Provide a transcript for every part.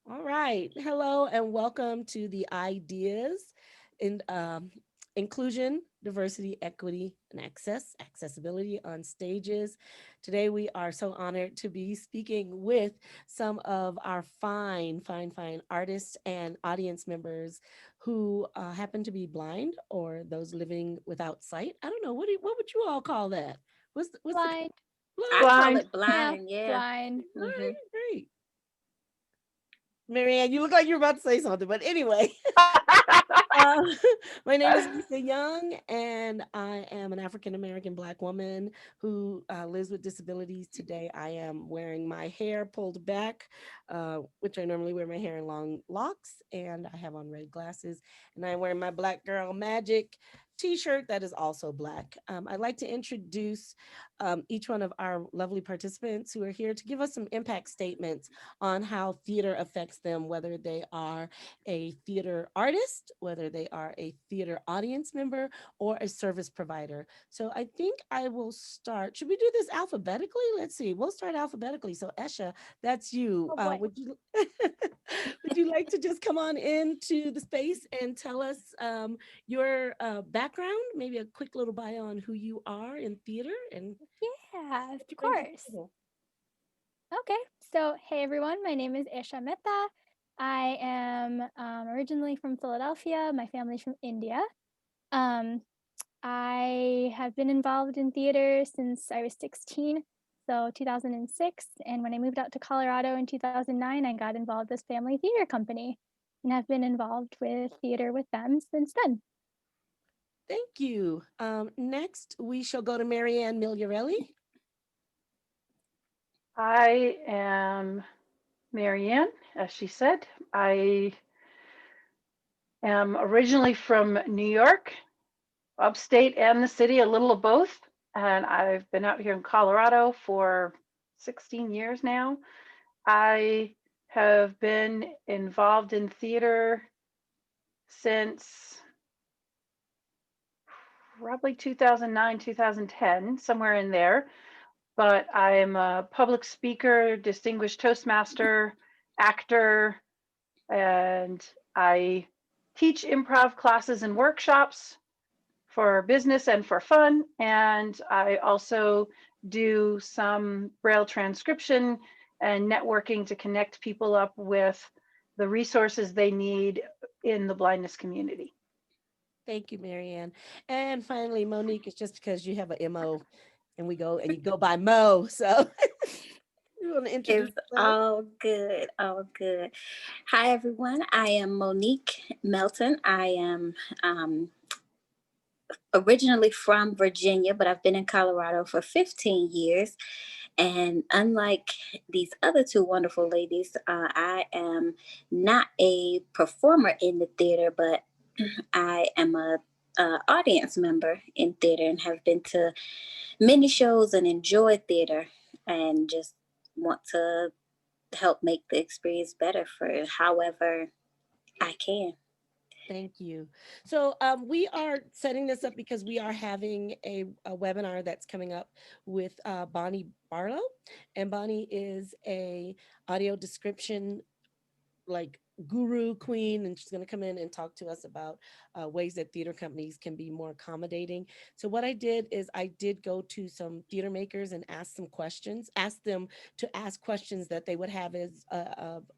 All right. Hello and welcome to the Ideas in Inclusion, Diversity, Equity, and Accessibility on Stages. Today we are so honored to be speaking with some of our fine artists and audience members who happen to be blind or those living without sight. I don't know what would you all call that? What's the Blind. I blind? call Blind. it Yeah, blind, yeah. blind. Hmm. Great. Marianne, you look like you're about to say something, but anyway. Uh, my name is Lisa Young, and I am an African American Black woman who lives with disabilities. Today, I am wearing my hair pulled back, which I normally wear my hair in long locks, and I have on red glasses, and I'm wearing my Black Girl Magic t-shirt that is also black. I'd like to introduce each one of our lovely participants who are here to give us some impact statements on how theater affects them, whether they are a theater artist, whether they are a theater audience member, or a service provider. So I think I will start. Should we do this alphabetically? Let's see. We'll start alphabetically. So Esha, that's you. Oh boy. Would you would you like to just come on into the space and tell us your background, maybe a quick little bio on who you are in theater and Yeah, of what you bring to the course. table? Okay. So, hey everyone, my name is Esha Mehta. I am originally from Philadelphia. My family's from India. Um, I have been involved in theater since I was 16, so 2006. And when I moved out to Colorado in 2009, I got involved with this family theater company and have been involved with theater with them since then. Thank you. Next, we shall go to Marianne Millarelli. I am Marianne, as she said. I am originally from New York, upstate and the city, a little of both. And I've been out here in Colorado for 16 years now. I have been involved in theater since probably 2009, 2010, somewhere in there. But I am a public speaker, distinguished Toastmaster, actor, and I teach improv classes and workshops for business and for fun. And I also do some Braille transcription and networking to connect people up with the resources they need in the blindness community. Thank you, Marianne. And finally, Monique, it's just because you have a MO and we go and you go by Mo. So you want to introduce It's yourself? all good, all good. Hi, everyone. I am Monique Melton. I am originally from Virginia, but I've been in Colorado for 15 years. And unlike these other two wonderful ladies, I am not a performer in the theater, but I am a audience member in theater and have been to many shows and enjoyed theater and just want to help make the experience better for however I can. Thank you. So we are setting this up because we are having a webinar that's coming up with Bonnie Barlow, and Bonnie is a audio description like guru queen, and she's going to come in and talk to us about ways that theater companies can be more accommodating. So what I did is I did go to some theater makers and ask some questions, ask them to ask questions that they would have as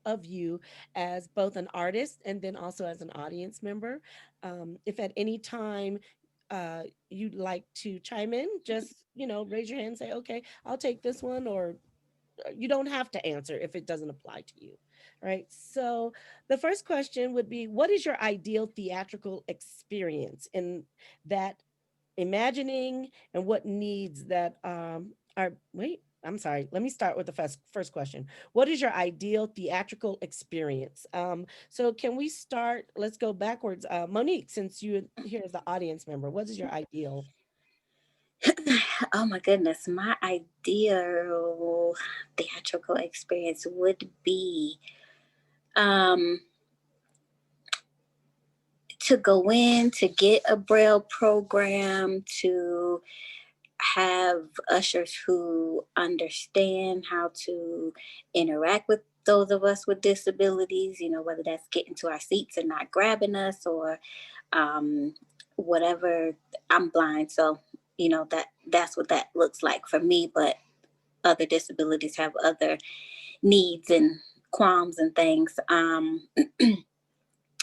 of you as both an artist and then also as an audience member. If at any time you'd like to chime in, just raise your hand and say, okay, I'll take this one, or you don't have to answer if it doesn't apply to you. Right. So the first question would be, what is your ideal theatrical experience in that imagining, and what needs that are wait, I'm sorry. Let me start with the first question. What is your ideal theatrical experience? So can we start? Let's go backwards. Monique, since you here as the audience member, what is your ideal? Oh my goodness, my ideal theatrical experience would be um, to go in, to get a Braille program, to have ushers who understand how to interact with those of us with disabilities, whether that's getting to our seats and not grabbing us, or um, whatever. I'm blind, so that's what that looks like for me. But other disabilities have other needs and qualms and things.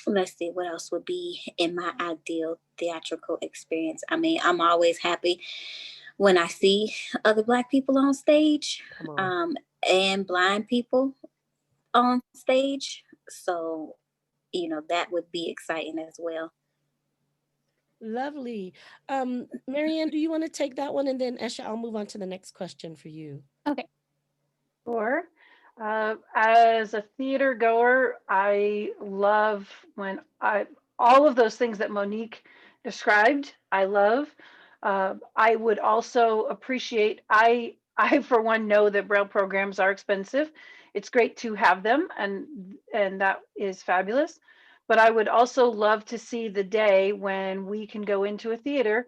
Let's see what else would be in my ideal theatrical experience. I mean, I'm always happy when I see other Black people on stage, and blind people on stage. So, that would be exciting as well. Lovely. Marianne, do you want to take that one? And then Esha, I'll move on to the next question for you. Okay. Or as a theater goer, I love when all of those things that Monique described. I love. I would also appreciate. I for one know that Braille programs are expensive. It's great to have them, and that is fabulous. But I would also love to see the day when we can go into a theater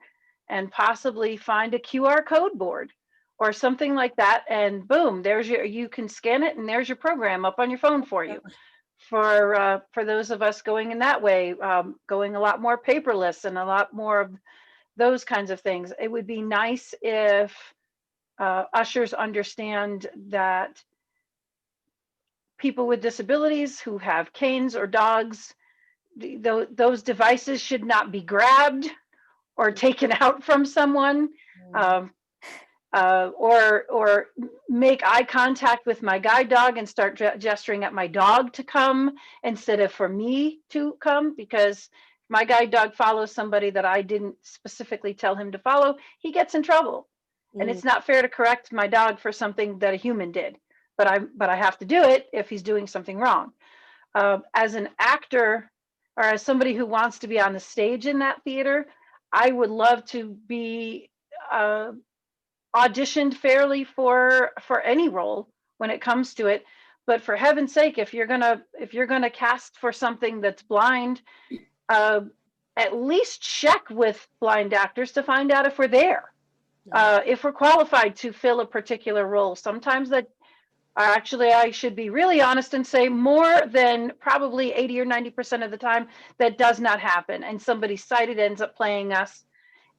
and possibly find a QR code board or something like that, and boom, you can scan it and there's your program up on your phone for you. For those of us going in that way, going a lot more paperless and a lot more of those kinds of things, it would be nice if ushers understand that people with disabilities who have canes or dogs, those devices should not be grabbed or taken out from someone. Um, or make eye contact with my guide dog and start gesturing at my dog to come instead of for me to come, because my guide dog follows somebody that I didn't specifically tell him to follow, he gets in trouble. And it's not fair to correct my dog for something that a human did, but I have to do it if he's doing something wrong. As an actor, or as somebody who wants to be on the stage in that theater, I would love to be auditioned fairly for any role when it comes to it. But for heaven's sake, if you're gonna cast for something that's blind, at least check with blind actors to find out if we're there, if we're qualified to fill a particular role. Sometimes that actually, I should be really honest and say more than probably 80 or 90% of the time that does not happen, and somebody sighted ends up playing us,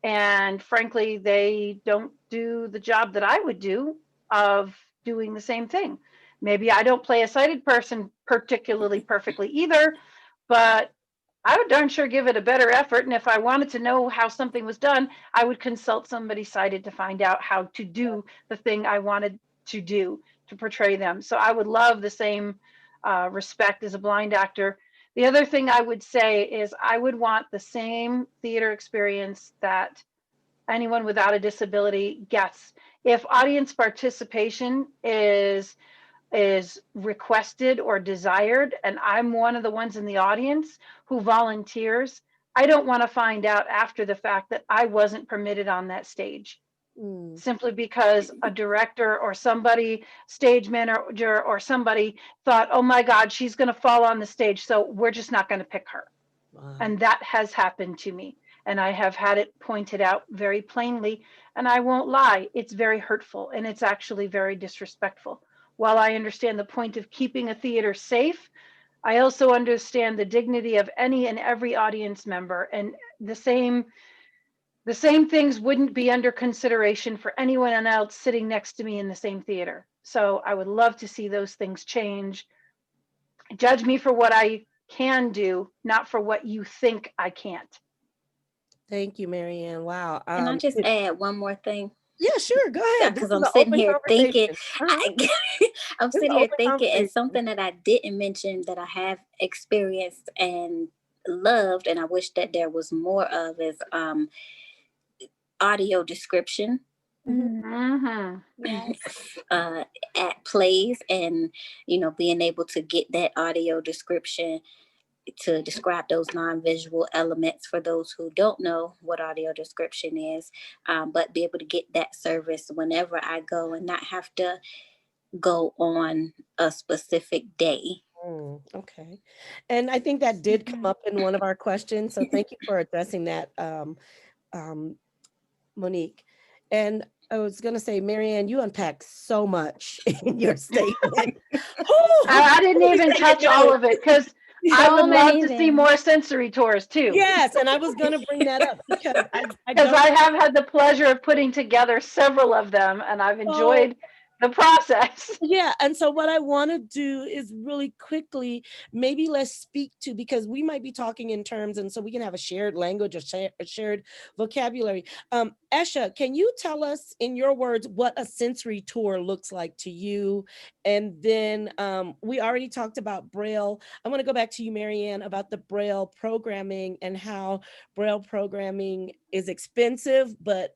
and frankly they don't do the job that I would do of doing the same thing. Maybe I don't play a sighted person particularly perfectly either, but I would darn sure give it a better effort. And if I wanted to know how something was done, I would consult somebody sighted to find out how to do the thing I wanted to do to portray them. So I would love the same respect as a blind actor. The other thing I would say is I would want the same theater experience that anyone without a disability gets. If audience participation is requested or desired, and I'm one of the ones in the audience who volunteers, I don't want to find out after the fact that I wasn't permitted on that stage. Simply because a director or somebody, stage manager or somebody thought, oh my God, she's going to fall on the stage, so we're just not going to pick her. And that has happened to me. And I have had it pointed out very plainly. And I won't lie, it's very hurtful and it's actually very disrespectful. While I understand the point of keeping a theater safe, I also understand the dignity of any and every audience member. And the same things wouldn't be under consideration for anyone else sitting next to me in the same theater. So I would love to see those things change. Judge me for what I can do, not for what you think I can't. Thank you, Marianne. Wow. Can I just add one more thing? Yeah, sure. Go ahead. This Because is I'm an sitting open here thinking, conversation. I'm This is sitting an here open thinking, and conversation. something that I didn't mention that I have experienced and loved, and I wish that there was more of, is audio description Yes. at plays, and being able to get that audio description to describe those non-visual elements for those who don't know what audio description is, but be able to get that service whenever I go and not have to go on a specific day. Okay. And I think that did come up in one of our questions. So thank you for addressing that, Monique. And I was going to say, Marianne, you unpacked so much in your statement. Whew, I didn't let me even take it touch all down. of it because I So would love many to see things. more sensory tours too. Yes, and I was going to bring that up because I Because don't I have had the pleasure of putting together several of them and I've know. enjoyed the process. Yeah, and so what I want to do is really quickly, maybe let's speak to, because we might be talking in terms, and so we can have a shared language or a shared vocabulary. Esha, can you tell us in your words what a sensory tour looks like to you? And then we already talked about Braille. I want to go back to you, Marianne, about the Braille programming and how Braille programming is expensive, but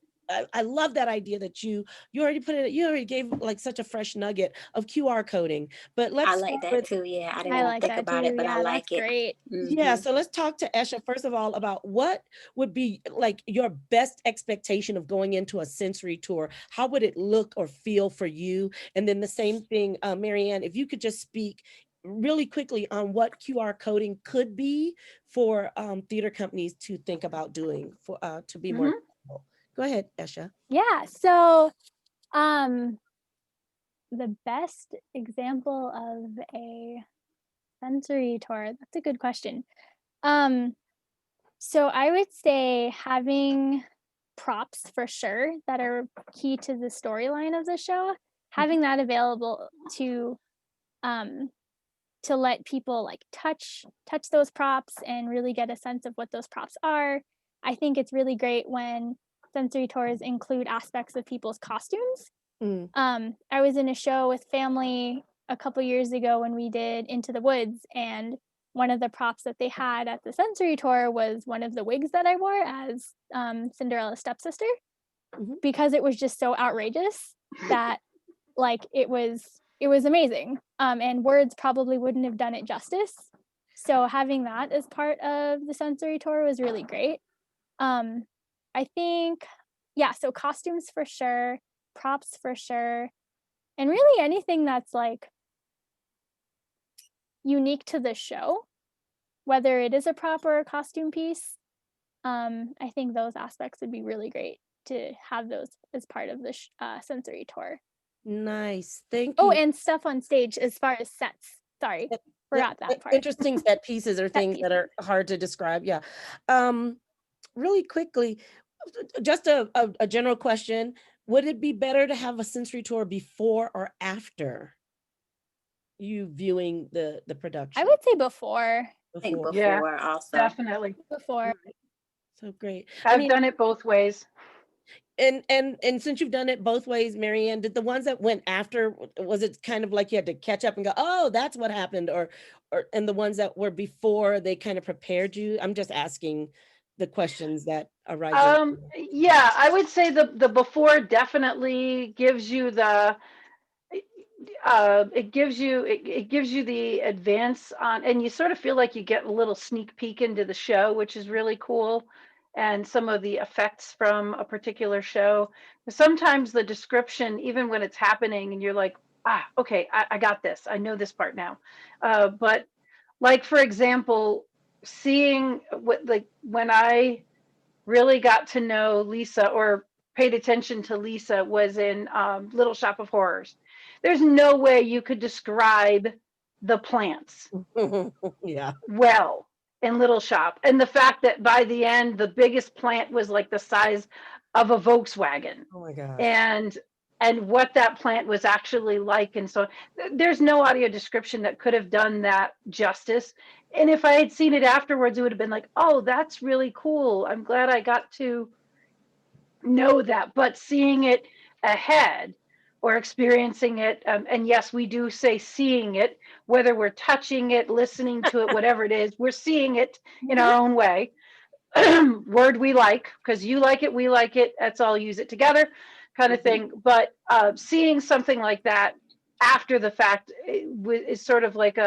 I love that idea that you already put it, you already gave like such a fresh nugget of QR coding. But I let's like start that with, too. Yeah, I didn't I even like think that about too. it, but I Yeah, that's like it. great. yeah, Hmm. so let's talk to Esha first of all about what would be like your best expectation of going into a sensory tour. How would it look or feel for you? And then the same thing, Marianne, if you could just speak really quickly on what QR coding could be for theater companies to think about doing for to be more Mhm. accessible. Go ahead, Esha. Yeah. So, um, the best example of a sensory tour, that's a good question. Um, so I would say having props for sure that are key to the storyline of the show, having that available um to let people like touch those props and really get a sense of what those props are. I think it's really great when sensory tours include aspects of people's costumes. Mm, I was in a show with family a couple years ago when we did Into the Woods, and one of the props that they had at the sensory tour was one of the wigs that I wore as Cinderella's stepsister, mhm. because it was just so outrageous that like it was amazing. And words probably wouldn't have done it justice. So having that as part of the sensory tour was really great. Um, I think, yeah, so costumes for sure, props for sure, and really anything that's like unique to the show, whether it is a prop or a costume piece. I think those aspects would be really great to have those as part of the sensory tour. Nice. Thank Oh, you. and stuff on stage as far as sets. Sorry, Yep, yep. forgot that part. Interesting set pieces or Set things that pieces. are hard to describe. Yeah. Um, Really quickly, just a general question. Would it be better to have a sensory tour before or after you viewing the I production? would say before. I think Before. Yeah, before also. definitely. Before. So great. I I've mean, done it both ways. and since you've done it both ways, Marianne, did the ones that went after, was it kind of like you had to catch up and go, oh, that's what happened, or and the ones that were before, they kind of prepared you? I'm just asking the questions that arise in. Yeah, I would say the before definitely gives you the it gives you the advance on, and you sort of feel like you get a little sneak peek into the show, which is really cool, and some of the effects from a particular show. Sometimes the description, even when it's happening and you're like, ah, okay, I got this, I know this part now. But like, for example, seeing what, like, when I really got to know Lisa or paid attention to Lisa was in Little Shop of Horrors. There's no way you could describe the plants Yeah. well in Little Shop. And the fact that by the end, the biggest plant was like the size of a Volkswagen. Oh my gosh. And what that plant was actually like. And so there's no audio description that could have done that justice. And if I had seen it afterwards, it would have been like, oh, that's really cool. I'm glad I got to know that. But seeing it ahead or experiencing it, and yes, we do say seeing it, whether we're touching it, listening to it, whatever it is, we're seeing it in our own way. Word we like, because you like it, we like it, let's all use it together, kind of Mhm. thing. But seeing something like that after the fact is sort of like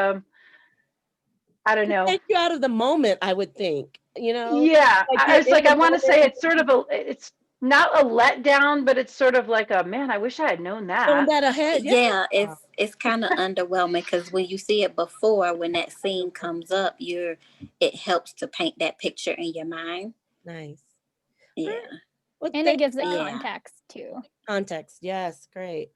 I don't It know. takes you out of the moment, I would think, Yeah, like I you're was in like, the I want to moment say and it's sort of it's not a letdown, but it's sort of like a man, I wish I had known knowing that. that ahead. Yeah. Yeah, it's kind of underwhelming because when you see it before, when that scene comes up, it helps to paint that picture in your mind. Nice. All right. Yeah. Well, And it thank gives it Yeah. context too. context. Yes, great.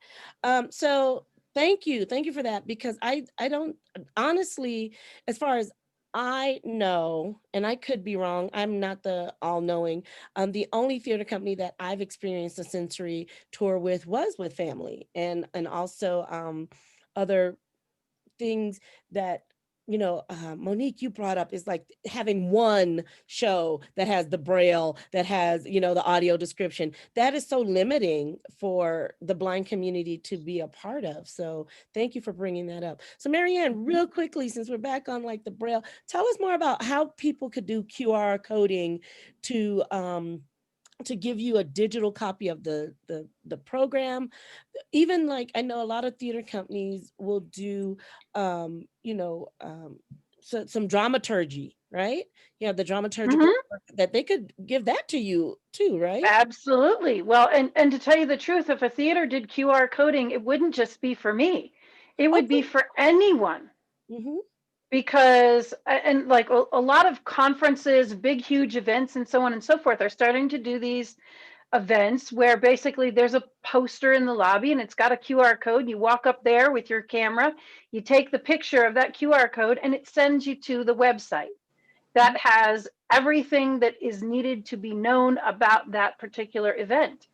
So thank you for that because I don't honestly, as far as I know, and I could be wrong. I'm not the all knowing. The only theater company that I've experienced a sensory tour with was with family, and also other things that Monique, you brought up is like having one show that has the braille, that has the audio description. That is so limiting for the blind community to be a part of. So thank you for bringing that up. So Marianne, real quickly, since we're back on like the braille, tell us more about how people could do QR coding to give you a digital copy of the program. Even like I know a lot of theater companies will do so, some dramaturgy, right? Yeah, the dramaturgical Mhm. work that they could give that to you too, right? Absolutely. Well, and to tell you the truth, if a theater did QR coding, it wouldn't just be for me. It would be Okay. for anyone, Mm-hmm. because and like a lot of conferences, big huge events and so on and so forth are starting to do these events where basically there's a poster in the lobby and it's got a QR code. You walk up there with your camera, you take the picture of that QR code and it sends you to the website that has everything that is needed to be known about that particular event.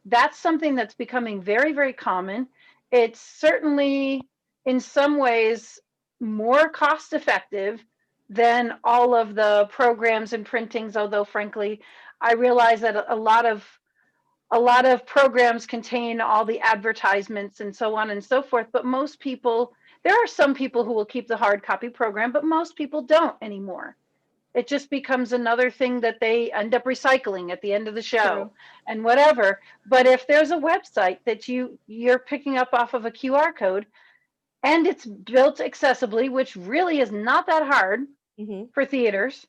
That's something that's becoming very, very common. It's certainly in some ways more cost effective than all of the programs and printings, although frankly, I realize that a lot of programs contain all the advertisements and so on and so forth, but most people, there are some people who will keep the hard copy program, but most people don't anymore. It just becomes another thing that they end up recycling at the end of the True. show and whatever. But if there's a website that you're picking up off of a QR code and it's built accessibly, which really is not that hard Mm-hmm. for theaters,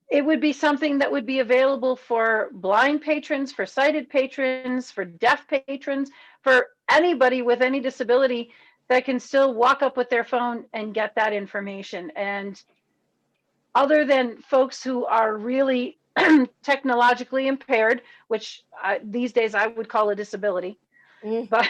it would be something that would be available for blind patrons, for sighted patrons, for deaf patrons, for anybody with any disability that can still walk up with their phone and get that information. And other than folks who are really technologically impaired, which these days I would call a disability, Mm-hmm. but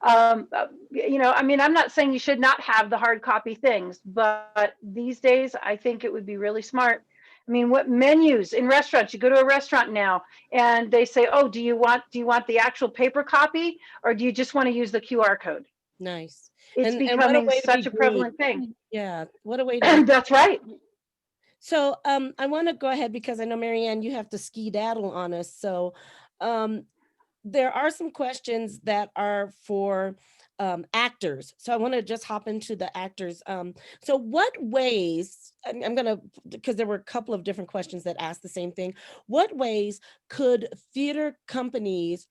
I mean, I'm not saying you should not have the hard copy things, but these days I think it would be really smart. I mean, what menus in restaurants? You go to a restaurant now and they say, "Oh, do you want the actual paper copy or do you just want to use the QR code?" Nice. It's And what a becoming way to be such a green. prevalent thing. Yeah, what a way to be. That's right. So I want to go ahead because I know Marianne, you have to ski daddle on us. So um there are some questions that are for actors. So I want to just hop into the actors. So what ways, I'm going to, because there were a couple of different questions that asked the same thing. What ways could theater companies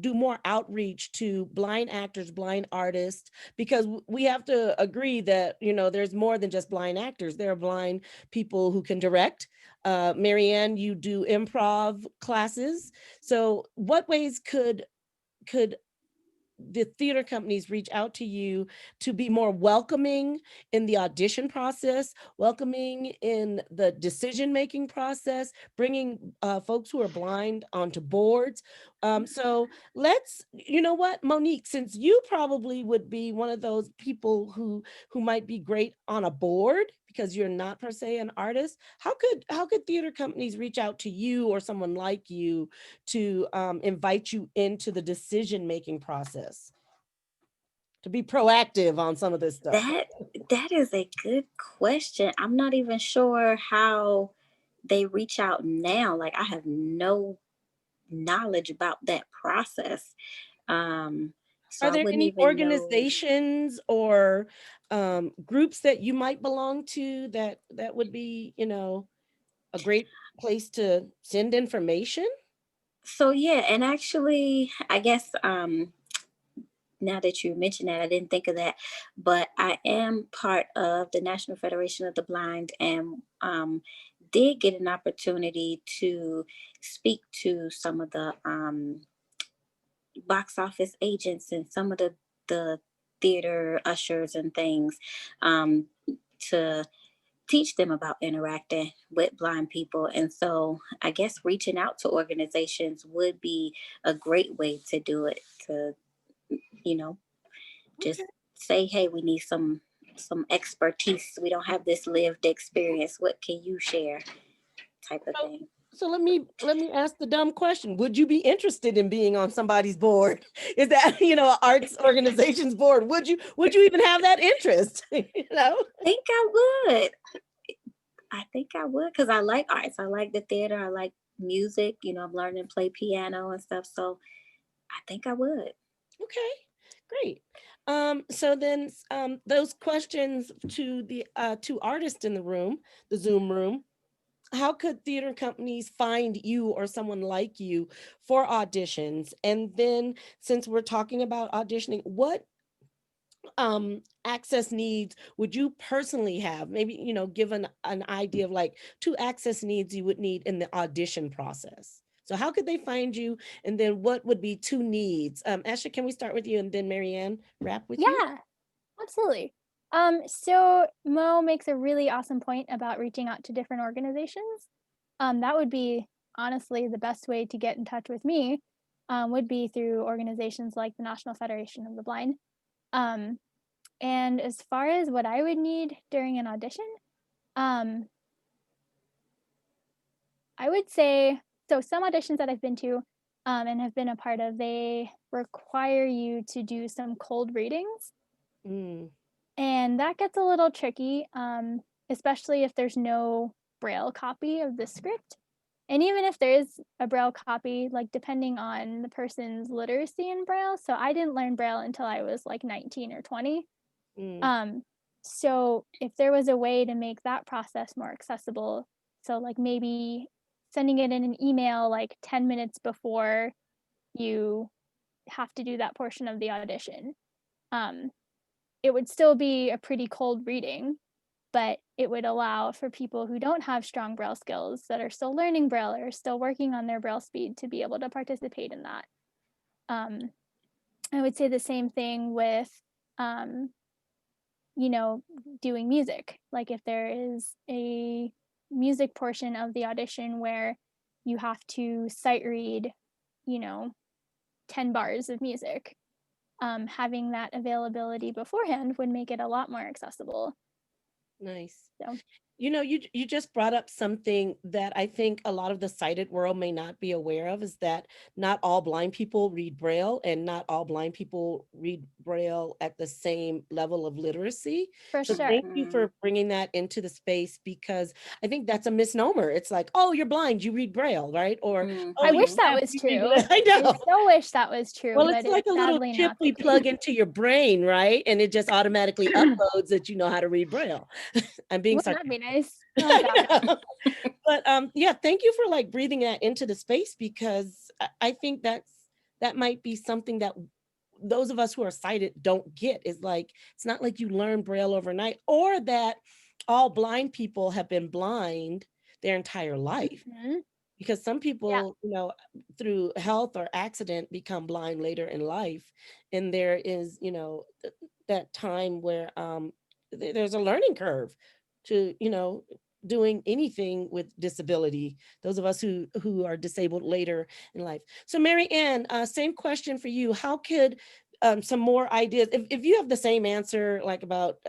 do more outreach to blind actors, blind artists, because we have to agree that there's more than just blind actors. There are blind people who can direct. Marianne, you do improv classes. So what ways could the theater companies reach out to you to be more welcoming in the audition process, welcoming in the decision making process, bringing folks who are blind onto boards? So let's, you know what, Monique, since you probably would be one of those people who might be great on a board because you're not per se an artist, how could theater companies reach out to you or someone like you to invite you into the decision making process, to be proactive on some of this stuff? That that is a good question. I'm not even sure how they reach out now. Like I have no knowledge about that process. So Are I there wouldn't any even know. organizations or groups that you might belong to that would be, a great place to send information? So yeah, and actually I guess now that you mention that, I didn't think of that, but I am part of the National Federation of the Blind and did get an opportunity to speak to some of the box office agents and some of the theater ushers and things, um, to teach them about interacting with blind people. And so I guess reaching out to organizations would be a great way to do it, to, you know, just Okay. say, hey, we need some expertise. We don't have this lived experience. What can you share? Type of So, thing. so let me ask the dumb question. Would you be interested in being on somebody's board? Is that, an arts organization's board? Would you even have that interest? I think I would. I think I would because I like arts. I like the theater. I like music. I'm learning to play piano and stuff. So I think I would. Okay, great. So then those questions to the two artists in the room, the Zoom room. How could theater companies find you or someone like you for auditions? And then since we're talking about auditioning, what access needs would you personally have? Maybe, give an idea of like two access needs you would need in the audition process. So how could they find you? And then what would be two needs? Esha, can we start with you and then Marianne wrap with you? Yeah, absolutely. So Mo makes a really awesome point about reaching out to different organizations. That would be honestly the best way to get in touch with me, would be through organizations like the National Federation of the Blind. Um, and as far as what I would need during an audition, um, I would say, so some auditions that I've been to, and have been a part of, they require you to do some cold readings. Mm, And that gets a little tricky, especially if there's no braille copy of the script. And even if there is a braille copy, like depending on the person's literacy in braille. So I didn't learn braille until I was like 19 or 20. mm, Um, so if there was a way to make that process more accessible, so like maybe sending it in an email like 10 minutes before you have to do that portion of the audition. Um, it would still be a pretty cold reading, but it would allow for people who don't have strong braille skills that are still learning braille or still working on their braille speed to be able to participate in that. Um, I would say the same thing with, um, doing music. Like if there is a music portion of the audition where you have to sight read, you know, 10 bars of music, having that availability beforehand would make it a lot more accessible. nice. So You just brought up something that I think a lot of the sighted world may not be aware of, is that not all blind people read Braille and not all blind people read Braille at the same level of literacy. for So sure. thank you for bringing that into the space, because I think that's a misnomer. It's like, oh, you're blind, you read Braille, right? Or, oh, I you wish that have, was you read true. Braille. I I know. so wish that was true, Well, but it's like it's a little sadly chip not the we case. plug into your brain, right? And it just automatically uploads that you know how to read Braille. I'm being Wouldn't that sarcastic. be nice? Oh I gosh. know. But yeah, thank you for like breathing that into the space, because I think that might be something that those of us who are sighted don't get, is like, it's not like you learn Braille overnight, or that all blind people have been blind their entire life, Mhm. because some Yeah. people, through health or accident become blind later in life. And there is, that time where there's a learning curve to, doing anything with disability, those of us who are disabled later in life. So Marianne, same question for you. How could some more ideas, if you have the same answer like about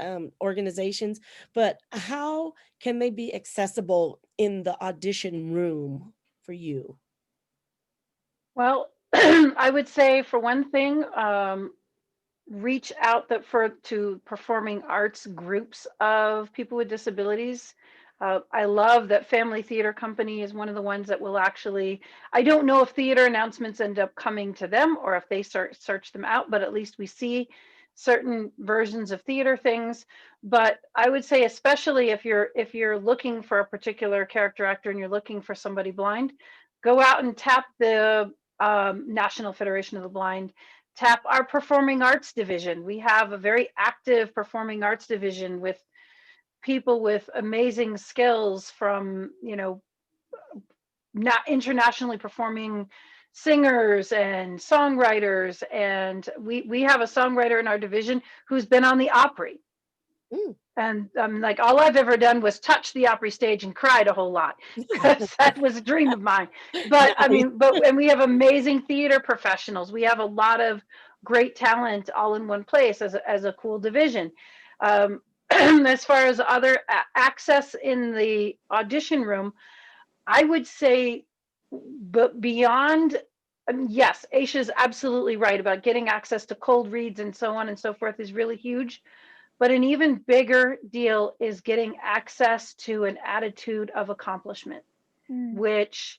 organizations, but how can they be accessible in the audition room for you? Well, I would say for one thing, reach out to performing arts groups of people with disabilities. I love that Family Theater Company is one of the ones that will actually, I don't know if theater announcements end up coming to them or if they search them out, but at least we see certain versions of theater things. But I would say, especially if you're looking for a particular character actor and you're looking for somebody blind, go out and tap the National Federation of the Blind, tap our performing arts division. We have a very active performing arts division with people with amazing skills, from, not internationally performing singers and songwriters. And we have a songwriter in our division who's been on the Opry. Mm. And like, all I've ever done was touch the Opry stage and cried a whole lot because that was a dream of mine. But I Nice. mean, and we have amazing theater professionals. We have a lot of great talent all in one place as a cool division. Um, as far as other access in the audition room, I would say, but beyond, yes, Aisha's absolutely right about getting access to cold reads and so on and so forth is really huge. But an even bigger deal is getting access to an attitude of accomplishment, Mm. which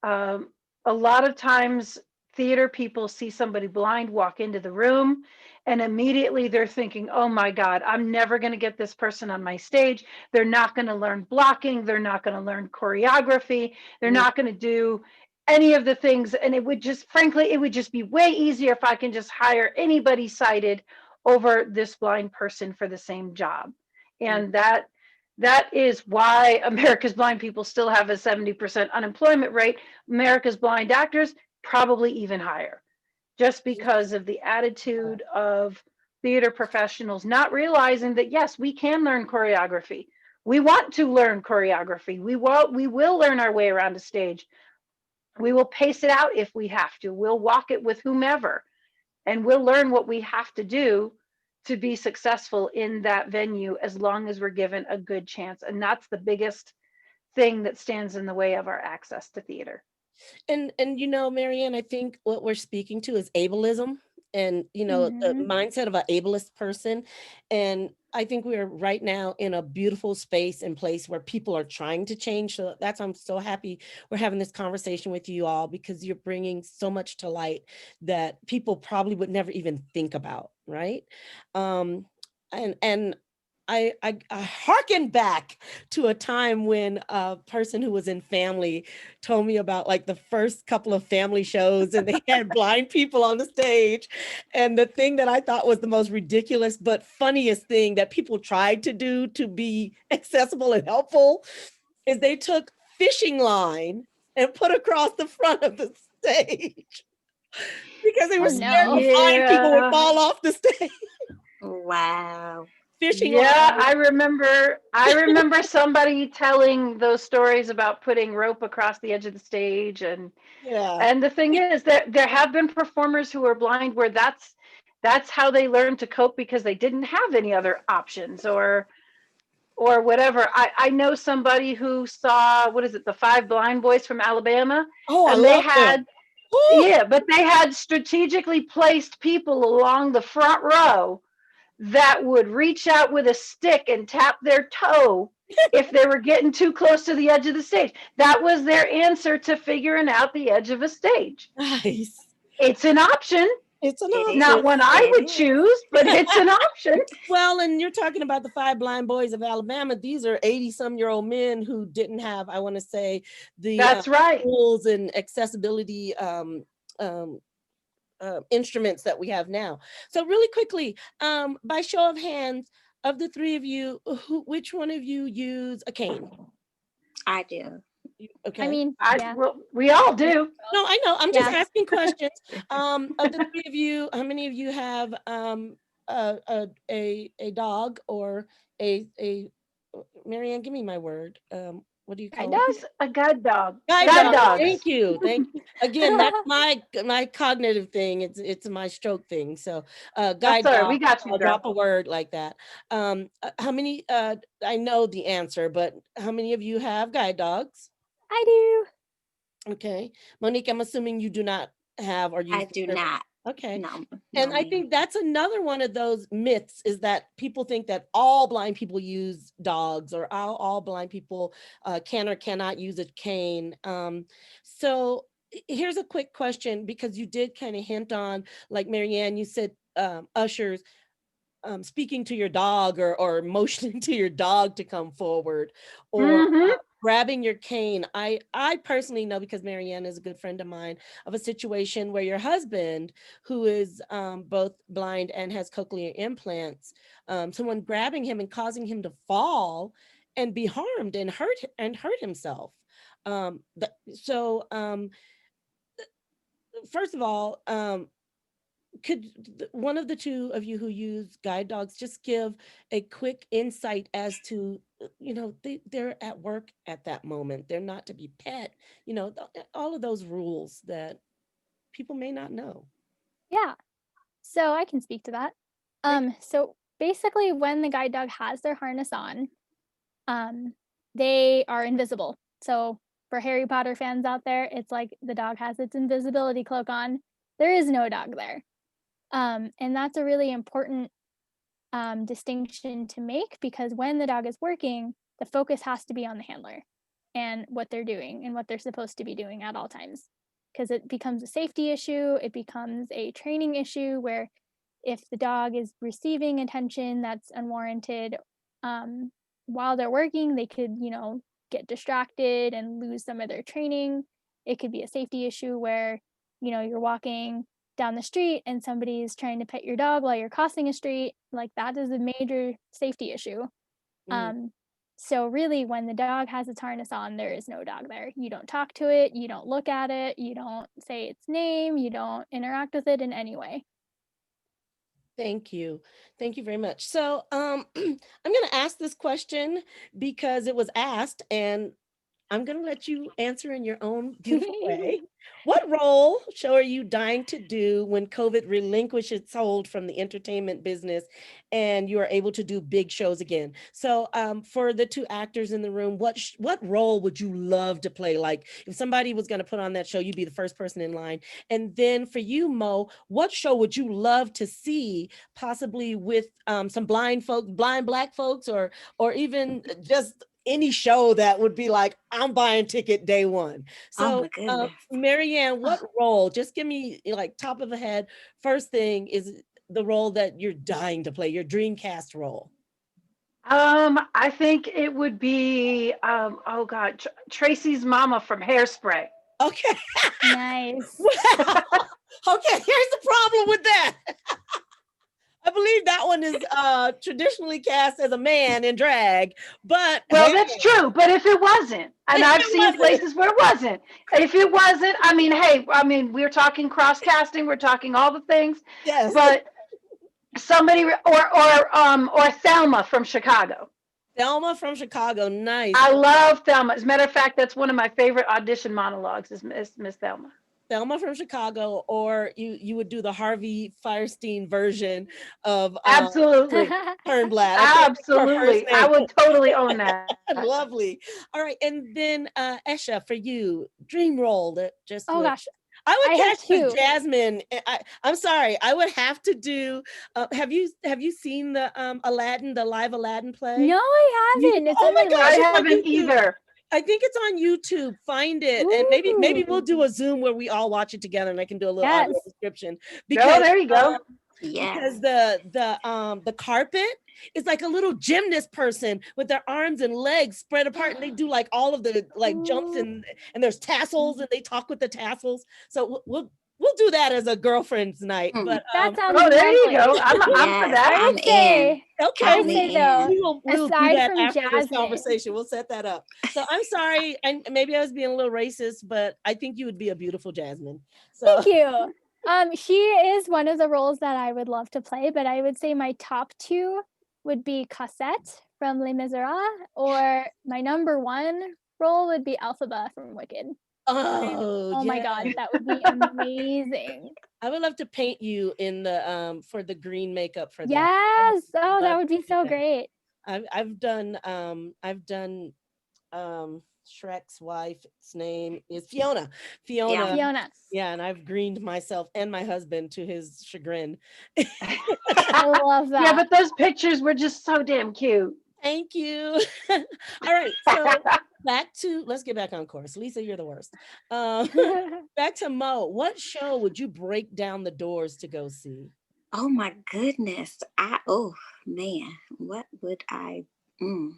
um, a lot of times theater people see somebody blind walk into the room and immediately they're thinking, oh my God, I'm never going to get this person on my stage. They're not going to learn blocking. They're not going to learn choreography. They're Mm. not going to do any of the things. And it would just, frankly, it would just be way easier if I can just hire anybody sighted over this blind person for the same job. Mm. And that is why America's blind people still have a 70% unemployment rate. America's blind actors probably even higher, just because of the attitude of theater professionals not realizing that yes, we can learn choreography. We want to learn choreography. We will learn our way around a stage. We will pace it out if we have to. We'll walk it with whomever, and we'll learn what we have to do to be successful in that venue as long as we're given a good chance. And that's the biggest thing that stands in the way of our access to theater. And Marianne, I think what we're speaking to is ableism, and the Mhm. mindset of an ableist person. And I think we're right now in a beautiful space and place where people are trying to change. So that's, I'm so happy we're having this conversation with you all, because you're bringing so much to light that people probably would never even think about, right? And I hearken back to a time when a person who was in family told me about, like, the first couple of family shows, and they had blind people on the stage. And the thing that I thought was the most ridiculous but funniest thing that people tried to do to be accessible and helpful is they took fishing line and put across the front of the stage because they were Oh scared the no. blind people would Yeah. fall off the stage. Wow. Fishing Yeah, line. I remember somebody telling those stories about putting rope across the edge of the stage. and Yeah. and the thing is that there have been performers who are blind where that's how they learned to cope because they didn't have any other options, or whatever. I know somebody who saw, what is it, the Five Blind Boys from Alabama, Oh, I and they love had, them. Woo! yeah, but they had strategically placed people along the front row that would reach out with a stick and tap their toe if they were getting too close to the edge of the stage. That was their answer to figuring out the edge of a stage. Nice. It's an option, It's an It option. not is. one I It would is. choose, but it's an option. Well, and you're talking about the Five Blind Boys of Alabama. These are 80-some-year-old men who didn't have, I want to say, the That's right. tools and accessibility um, instruments that we have now. So really quickly, by show of hands, of the three of you, which one of you use a cane? I do. I Okay. mean, I yeah. well, we all do. No, I know. I'm just Yeah. asking questions. Of the three of you, how many of you have a dog or a Marianne? Give me my word. What do you Guide call it? dog? He's a guide dog. Guide Guide dog. dogs. Thank you. Thank you. Again, that's my cognitive thing. It's my stroke thing. So, That's guide all right. dog. We got you, I'll drop girl. a word like that. How many? I know the answer, but how many of you have guide dogs? I do. Okay, Monique, I'm assuming you do not have or I use the do service. not. Okay. No, no, And I ma'am. think that's another one of those myths, is that people think that all blind people use dogs, or all blind people can or cannot use a cane. So here's a quick question, because you did kind of hint on, like Marianne, you said ushers speaking to your dog, or motioning to your dog to come forward, or Mm-hmm. grabbing your cane. I personally know, because Marianne is a good friend of mine, of a situation where your husband, who is both blind and has cochlear implants, someone grabbing him and causing him to fall and be harmed and hurt himself. So first of all, could one of the two of you who use guide dogs just give a quick insight as to, they're at work at that moment. They're not to be pet, all of those rules that people may not know. Yeah. So I can speak to that. So basically when the guide dog has their harness on, they are invisible. So for Harry Potter fans out there, it's like the dog has its invisibility cloak on. There is no dog there. And that's a really important distinction to make, because when the dog is working, the focus has to be on the handler and what they're doing and what they're supposed to be doing at all times. Because it becomes a safety issue, it becomes a training issue where if the dog is receiving attention that's unwarranted while they're working, they could, get distracted and lose some of their training. It could be a safety issue where, you're walking down the street and somebody's trying to pet your dog while you're crossing a street. Like, that is a major safety issue. Mm. So really, when the dog has its harness on, there is no dog there. You don't talk to it, you don't look at it, you don't say its name, you don't interact with it in any way. Thank you. Thank you very much. So I'm going to ask this question because it was asked, and I'm going to let you answer in your own beautiful way. What role show are you dying to do when COVID relinquishes its hold from the entertainment business and you are able to do big shows again? So for the two actors in the room, what role would you love to play? Like if somebody was going to put on that show, you'd be the first person in line. And then for you, Mo, what show would you love to see, possibly with some blind folks, blind Black folks, or even just any show that would be like, I'm buying ticket day one. Oh So, my goodness. Marianne, what role? Just give me like top of the head. First thing is the role that you're dying to play, your dream cast role. I think it would be oh God, Tracy's mama from Hairspray. Okay. Nice. Well, okay, here's the problem with that. I believe that one is traditionally cast as a man in drag, but Well, hey, that's true, but if it wasn't, and if I've it seen wasn't, places where it wasn't, if it wasn't, I mean, hey, I mean, we're talking cross casting, we're talking all the things, yes, but somebody or Thelma from Chicago. Thelma from Chicago, nice. I love Thelma. As a matter of fact, that's one of my favorite audition monologues is Miss Thelma. Thelma from Chicago, or you would do the Harvey Firestein version of Absolutely. Turnblad. I can't think of her first Absolutely. I name. would totally own that. Lovely. All right, and then Esha, for you, dream role that just Oh would. gosh, I I would have cast you as two. Jasmine. I'm sorry. I would have to do. Have you seen the Aladdin, the live Aladdin play? No, I haven't. It's Oh on my my gosh, I list. it's on haven't YouTube. either. I think it's on YouTube. Find it, and maybe we'll Ooh, do a Zoom where we all watch it together, and I can do a little audio yes. description No, because there you go. Yes. because the carpet is like a little gymnast person with their arms and legs spread apart, and they do like all of the like jumps Ooh, and there's tassels, and they talk with the tassels. So we'll do that as a girlfriend's night. Hmm. But that sounds Oh, there you lovely. go. I'm for Yes, that. I I'm would in. say, I okay, Count would say me though, in. we'll do aside that from after this Jasmine, conversation. We'll set that up. So I'm sorry, and maybe I was being a little racist, but I think you would be a beautiful Jasmine. So thank you. She is one of the roles that I would love to play, but I would say my top two would be Cosette from Les Miserables, or my number one role would be Elphaba from Wicked. oh Oh my yeah. god, that would be amazing. I would love to paint you in the for the green makeup for that. I would Yes. Oh, that love would to be do so that. great. I've done Shrek's wife's name is Fiona. Yeah. Fiona, Fiona. yeah, and I've greened myself and my husband to his chagrin. I love Yeah, that. but those pictures were just so damn cute. Thank you. All right, so let's get back on course. Lisa, you're the worst. Back to Mo. What show would you break down the doors to go see? Oh my goodness. Oh man, what would I mm,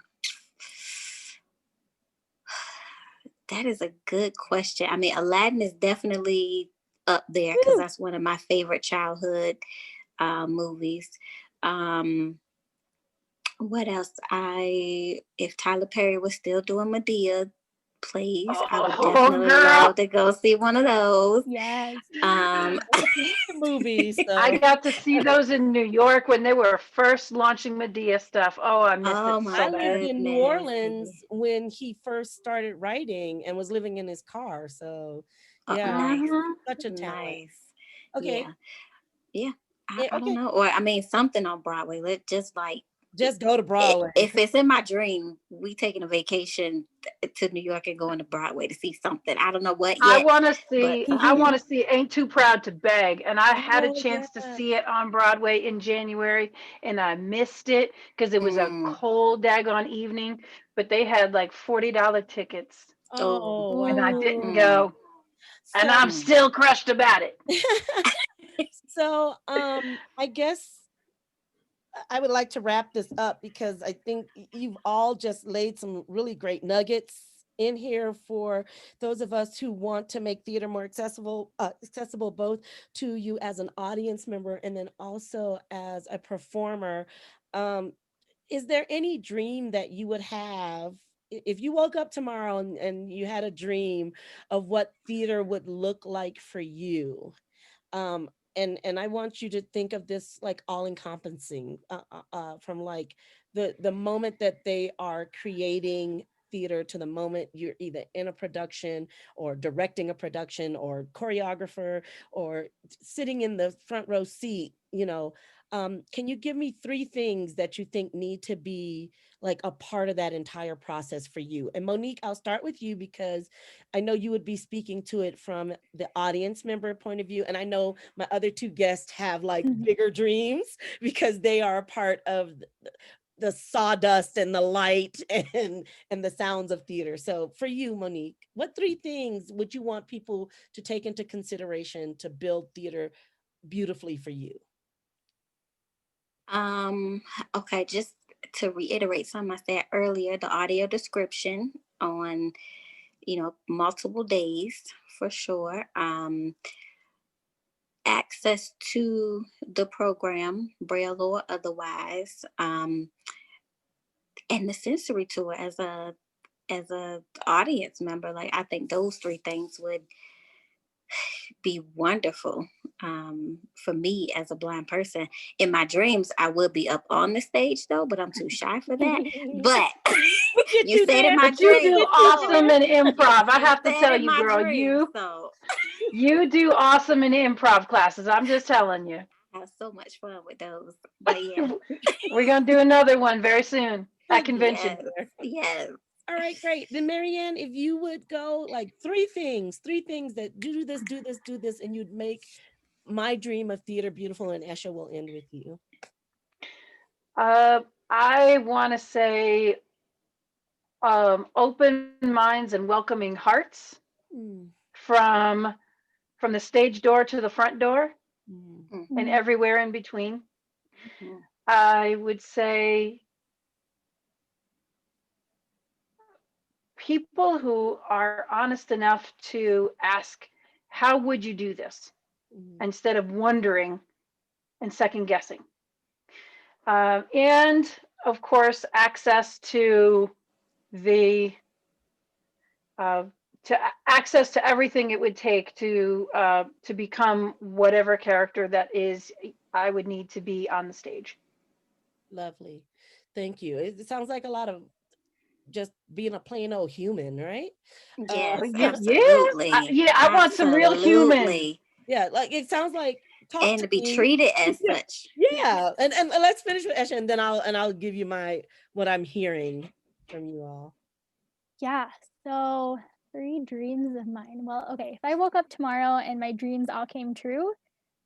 that is a good question. I mean, Aladdin is definitely up there because Woo. that's one of my favorite childhood movies. Um, what else? If Tyler Perry was still doing Medea, plays. I would Oh, definitely girl. love to go see one of those. Yes. Um, The movies. I So got to see those in New York when they were first launching Medea stuff. Oh, I missed oh it my I so lived bad. in New goodness. Orleans when he first started writing and was living in his car. So Oh, yeah, nice, Mhm. such a talent. nice. Okay. Yeah, yeah. I don't Okay. know, or I mean something on Broadway. Let just like Just go to Broadway. if it's in my dream, we taking a vacation to New York and going to Broadway to see something. I don't know what I yet, want to but see. I want to see Ain't Too Proud to Beg, and I had a Oh yeah. chance to see it on Broadway in January, and I missed it because it was a mm, cold daggone evening. But they had like $40 tickets, oh, Oh and I wow. didn't Ooh. mm, go, and So I'm mm. still crushed about it. so I guess I would like to wrap this up because I think you've all just laid some really great nuggets in here for those of us who want to make theater more accessible both to you as an audience member and then also as a performer. Um, is there any dream that you would have if you woke up tomorrow and you had a dream of what theater would look like for you? And I want you to think of this like all encompassing from like the moment that they are creating theater to the moment you're either in a production or directing a production or choreographer or sitting in the front row seat, can you give me three things that you think need to be like a part of that entire process for you? And Monique, I'll start with you because I know you would be speaking to it from the audience member point of view. And I know my other two guests have like bigger dreams because they are a part of the sawdust and the light and the sounds of theater. So for you, Monique, what three things would you want people to take into consideration to build theater beautifully for you? Um, okay, just to reiterate something I said earlier, the audio description on, multiple days for sure. Access to the program, Braille or otherwise, and the sensory tour as a audience member. Like I think those three things would be wonderful for me as a blind person. In my dreams, I would be up on the stage though, but I'm too shy for that. But We'll get you you said in there. my But you We'll dreams, do get you so awesome in improv. I you have to said tell in you, my girl, dreams, you so you do awesome in improv classes. I'm just telling you. I have so much fun with those. But yeah, We're gonna do another one very soon We'll at get you convention. yes, there. yes. All right, great. Then Marianne, if you would go like three things that do this, do this, do this, and you'd make my dream of theater beautiful, and Esha will end with you. Uh, I want to say open minds and welcoming hearts Mm, from from the stage door to the front door mm, and Mm. everywhere in between. Mhm. I would say people who are honest enough to ask, how would you do this? mm, Instead of wondering and second guessing. And of course, access the uh, access to everything it would take to become whatever character that is I would need to be on the stage. lovely. Thank you. It sounds like a lot of just being a plain old human, right? Uh, Yes, Yeah, absolutely, yeah. I want some real humans. absolutely, yeah, like it sounds like talk and to to be me. treated as Yeah, such. yeah. And let's finish with Esha, and then I'll give you my what I'm hearing from you all. Yeah. So, three dreams of mine. Well, okay. If I woke up tomorrow and my dreams all came true,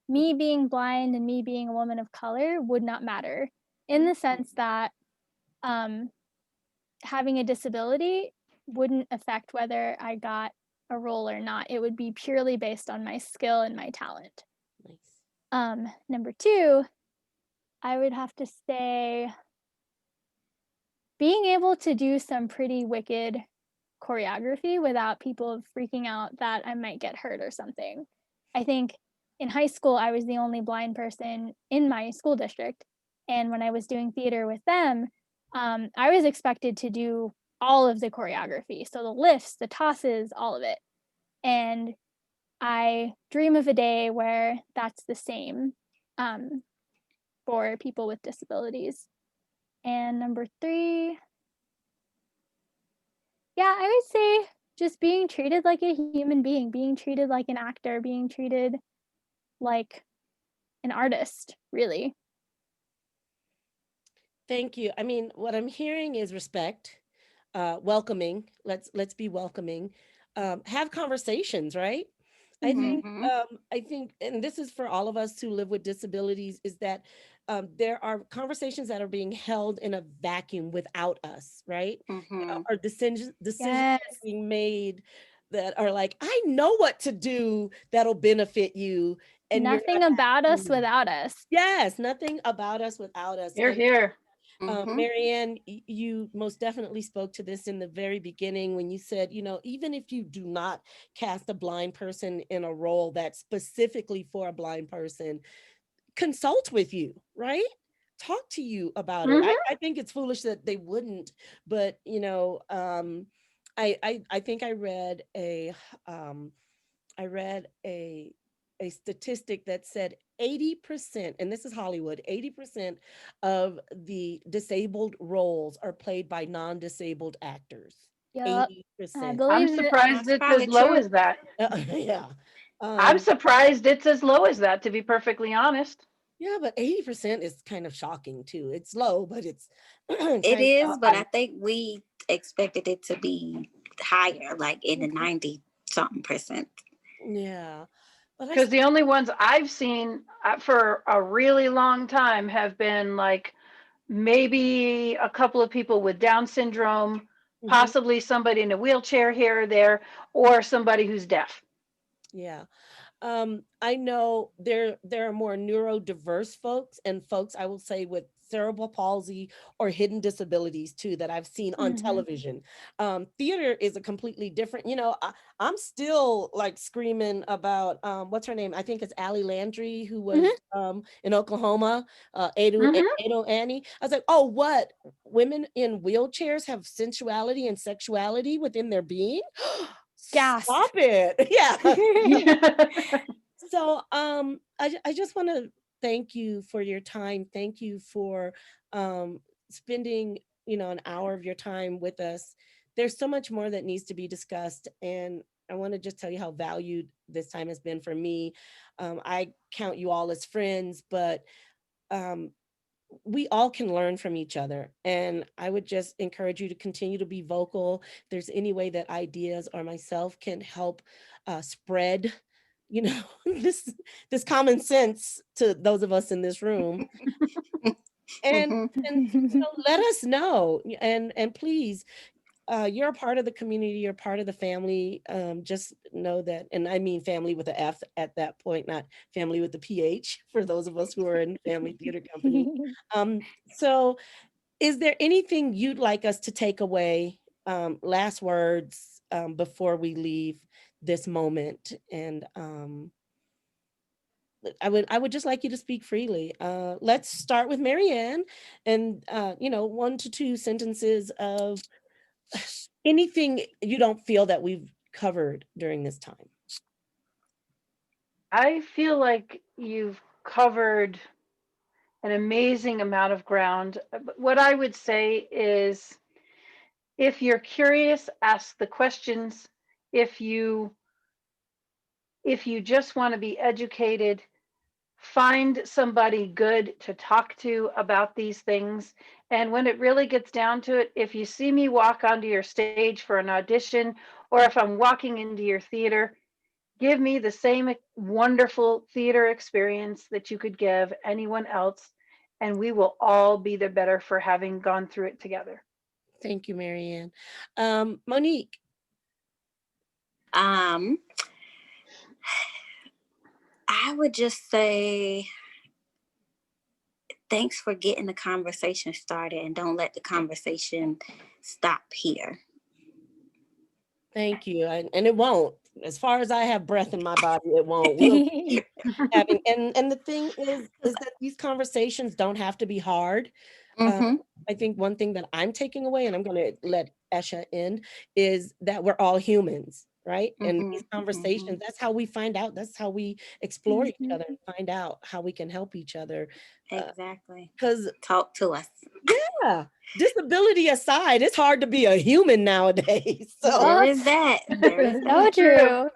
me being blind and me being a woman of color would not matter in the sense that um, having a disability wouldn't affect whether I got a role or not. It would be purely based on my skill and my talent. Nice. Number two, I would have to say being able to do some pretty wicked choreography without people freaking out that I might get hurt or something. I think in high school, I was the only blind person in my school district. And when I was doing theater with them, I was expected to do all of the choreography. So the lifts, the tosses, all of it. And I dream of a day where that's the same for people with disabilities. And number 3, yeah, I would say just being treated like a human being, being treated like an actor, being treated like an artist, really. Thank you. I mean, what I'm hearing is respect, welcoming. Let's be welcoming. Have conversations, right? I Mhm. think Mhm. I think, and this is for all of us who live with disabilities, is that there are conversations that are being held in a vacuum without us, right? Mhm. Or decisions Yes. being made that are like, I know what to do that'll benefit you, and you're not Nothing about us acting. without us. Yes, nothing about us without us. You're And here. Mhm. Marianne, you most definitely spoke to this in the very beginning when you said, even if you do not cast a blind person in a role that's specifically for a blind person, consult with you, right? Talk to you about it. I, Hmm. I think it's foolish that they wouldn't, but I think um, I read a statistic that said 80%, and this is Hollywood, 80% of the disabled roles are played by non-disabled actors. Yup. I 80%. I'm believe it. surprised That's it's as probably low true. as that. Yeah. I'm Um, surprised it's as low as that, to be perfectly honest. yeah, but 80% is kind of shocking too. It's low, but it's kind It of is, but I shocking. think we expected it to be higher, like in the Mhm. 90 something percent. Yeah. But I Because still, the only ones I've seen for a really long time have been like maybe a couple of people with Down syndrome, mhm, possibly somebody in a wheelchair here or there, or somebody who's deaf. yeah. I know there are more neurodiverse folks and folks I will say with cerebral palsy or hidden disabilities too that I've seen on Mhm. television. Theater is a completely different. I'm still like screaming about what's her name? I think it's Allie Landry who was Mhm. in Oklahoma. Hmm. Ado Annie. I was like, oh, what? Women in wheelchairs have sensuality and sexuality within their being? Gasp. Stop it! Yeah. Yeah. So I just want to thank you for your time. Thank you for spending, an hour of your time with us. There's so much more that needs to be discussed. And I want to just tell you how valued this time has been for me. I count you all as friends, but um, we all can learn from each other. And I would just encourage you to continue to be vocal. If there's any way that ideas or myself can help spread, this common sense to those of us in this room. And Mhm. let us know. And please, you're a part of the community, you're part of the family. Just know that, and I mean family with a F at that point, not family with the PH for those of us who are in family theater company. So is there anything you'd like us to take away? Last words before we leave this moment. And I would just like you to speak freely. Let's start with Marianne, and 1 to 2 sentences of anything you don't feel that we've covered during this time. I feel like you've covered an amazing amount of ground. What I would say is if you're curious, ask the questions. If you if you just want to be educated, find somebody good to talk to about these things. And when it really gets down to it, if you see me walk onto your stage for an audition, or if I'm walking into your theater, give me the same wonderful theater experience that you could give anyone else. And we will all be the better for having gone through it together. Thank you, Marianne. Monique. Um, I would just say thanks for getting the conversation started and don't let the conversation stop here. Thank you. And it won't. As far as I have breath in my body, it won't. We'll keep having, and the thing is that these conversations don't have to be hard. Mm-hmm. I think one thing that I'm taking away, and I'm going to let Esha in, is that we're all humans, right? And Mm-hmm. these conversations, that's how we find out, that's how we explore each Mhm. other and find out how we can help each other. Exactly. Because, Talk to us. yeah, disability aside, it's hard to be a human nowadays. So, There Oh, is that. There is so that. true.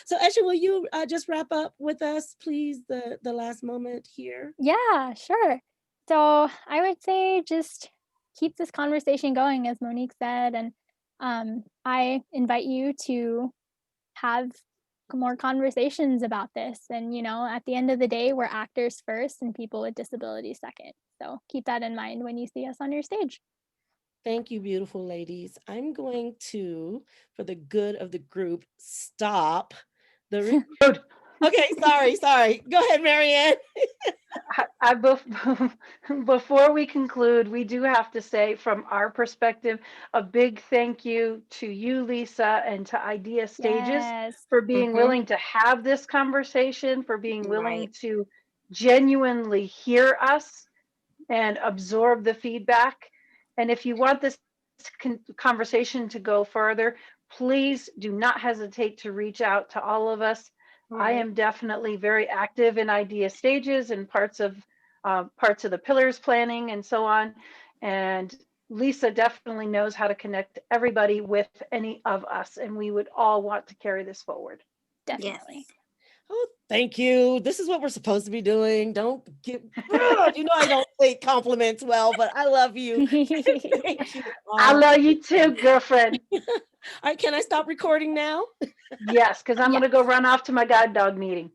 so Esha, will you just wrap up with us, please, the last moment here? Yeah, sure. So I would say just keep this conversation going, as Monique said, and I invite you to have more conversations about this. And at the end of the day, we're actors first and people with disabilities second. So keep that in mind when you see us on your stage. Thank you, beautiful ladies. I'm going to, for the good of the group, stop the Good. Okay, sorry. Go ahead, Marianne. Before we conclude, we do have to say, from our perspective, a big thank you to you, Lisa, and to Idea Stages Yes. for being Mm-hmm. willing to have this conversation, for being willing Right. to genuinely hear us and absorb the feedback. And if you want this conversation to go further, please do not hesitate to reach out to all of us. I Right. am definitely very active in Idea Stages and parts of the pillars planning and so on. And Lisa definitely knows how to connect everybody with any of us, and we would all want to carry this forward. Yes. Definitely. Oh, thank you. This is what we're supposed to be doing. Don't get, I don't take compliments well, but I love you. Thank you I all. love you too, girlfriend. All right, can I stop recording now? Yes, because I'm Yes. going to go run off to my guide dog meeting.